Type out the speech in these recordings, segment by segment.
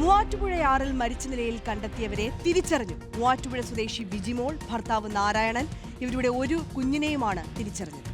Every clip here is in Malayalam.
മൂവാറ്റുപുഴയാറിൽ മരിച്ച നിലയിൽ കണ്ടെത്തിയവരെ തിരിച്ചറിഞ്ഞു. മൂവാറ്റുപുഴ സ്വദേശി ബിജിമോൾ, ഭർത്താവ് നാരായണൻ, ഇവരുടെ ഒരു കുഞ്ഞിനെയുമാണ് തിരിച്ചറിഞ്ഞത്.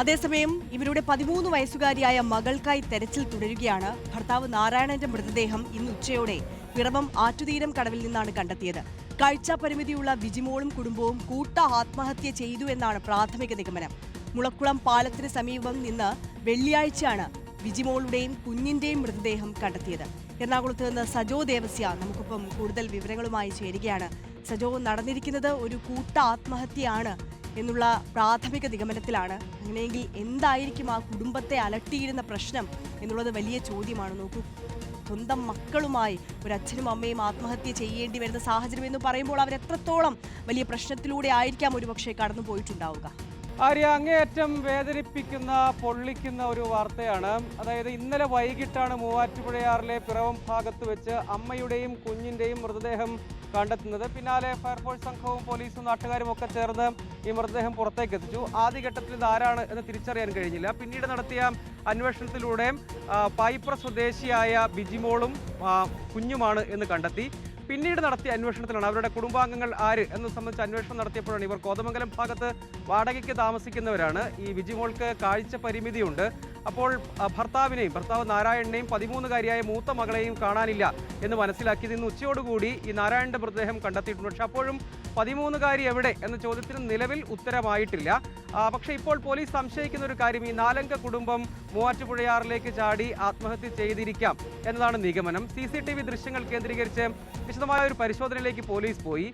അതേസമയം ഇവരുടെ 13 വയസ്സുകാരിയായ മകൾക്കായി തെരച്ചിൽ തുടരുകയാണ്. ഭർത്താവ് നാരായണന്റെ മൃതദേഹം ഇന്ന് ഉച്ചയോടെ പിറവം ആറ്റുതീരം കടവിൽ നിന്നാണ് കണ്ടെത്തിയത്. കാഴ്ചാ പരിമിതിയുള്ള ബിജിമോളും കുടുംബവും കൂട്ട ആത്മഹത്യ ചെയ്തു എന്നാണ് പ്രാഥമിക നിഗമനം. മുളക്കുളം പാലത്തിന് സമീപം നിന്ന് വെള്ളിയാഴ്ചയാണ് ബിജിമോളുടെയും കുഞ്ഞിന്റെയും മൃതദേഹം കണ്ടെത്തിയത്. എറണാകുളത്ത് നിന്ന് സജോ ദേവസ്യ നമുക്കൊപ്പം കൂടുതൽ വിവരങ്ങളുമായി ചേരുകയാണ്. സജോ, നടന്നിരിക്കുന്നത് ഒരു കൂട്ട ആത്മഹത്യയാണ് എന്നുള്ള പ്രാഥമിക നിഗമനത്തിലാണ്. അങ്ങനെയെങ്കിൽ എന്തായിരിക്കും ആ കുടുംബത്തെ അലട്ടിയിരുന്ന പ്രശ്നം എന്നുള്ളത് വലിയ ചോദ്യമാണ്. നോക്കൂ, സ്വന്തം മക്കളുമായി ഒരു അച്ഛനും അമ്മയും ആത്മഹത്യ ചെയ്യേണ്ടി വരുന്ന സാഹചര്യം എന്ന് പറയുമ്പോൾ അവരെത്രത്തോളം വലിയ പ്രശ്നത്തിലൂടെ ആയിരിക്കാം ഒരുപക്ഷെ കടന്നു പോയിട്ടുണ്ടാവുക. ആര്യ, അങ്ങേയറ്റം വേദനിപ്പിക്കുന്ന പൊള്ളിക്കുന്ന ഒരു വാർത്തയാണ്. അതായത് ഇന്നലെ വൈകിട്ടാണ് മൂവാറ്റുപുഴയാറിലെ പിറവം ഭാഗത്ത് വെച്ച് അമ്മയുടെയും കുഞ്ഞിൻ്റെയും മൃതദേഹം കണ്ടെത്തുന്നത്. പിന്നാലെ ഫയർഫോഴ്സ് സംഘവും പോലീസും നാട്ടുകാരും ഒക്കെ ചേർന്ന് ഈ മൃതദേഹം പുറത്തേക്ക് എത്തിച്ചു. ആദ്യഘട്ടത്തിൽ ഇത് ആരാണ് എന്ന് തിരിച്ചറിയാൻ കഴിഞ്ഞില്ല. പിന്നീട് നടത്തിയ അന്വേഷണത്തിലൂടെ പായിപ്ര സ്വദേശിയായ ബിജിമോളും കുഞ്ഞുമാണ് എന്ന് കണ്ടെത്തി. പിന്നീട് നടത്തിയ അന്വേഷണത്തിലാണ് അവരുടെ കുടുംബാംഗങ്ങൾ ആര് എന്ന് സംബന്ധിച്ച് അന്വേഷണം നടത്തിയപ്പോഴാണ് ഇവർ കോതമംഗലം ഭാഗത്ത് വാടകയ്ക്ക് താമസിക്കുന്നവരാണ്. ഈ ബിജിമോൾക്ക് കാഴ്ച പരിമിതിയുണ്ട്. അപ്പോൾ ഭർത്താവ് നാരായണനെയും 13-കാരിയായ മൂത്ത മകളെയും കാണാനില്ല എന്ന് മനസ്സിലാക്കിയത് ഇന്ന് ഉച്ചയോടുകൂടി ഈ നാരായണന്റെ മൃതദേഹം കണ്ടെത്തിയിട്ടുണ്ട്. പക്ഷെ അപ്പോഴും 13-കാരി എവിടെ എന്ന ചോദ്യത്തിന് നിലവിൽ ഉത്തരമായിട്ടില്ല. പക്ഷേ ഇപ്പോൾ പോലീസ് സംശയിക്കുന്ന ഒരു കാര്യം, ഈ 4-അംഗ കുടുംബം മൂവാറ്റുപുഴയാറിലേക്ക് ചാടി ആത്മഹത്യ ചെയ്തിരിക്കാം എന്നതാണ് നിഗമനം. CCTV ദൃശ്യങ്ങൾ കേന്ദ്രീകരിച്ച് വിശദമായ ഒരു പരിശോധനയിലേക്ക് പോലീസ് പോയി.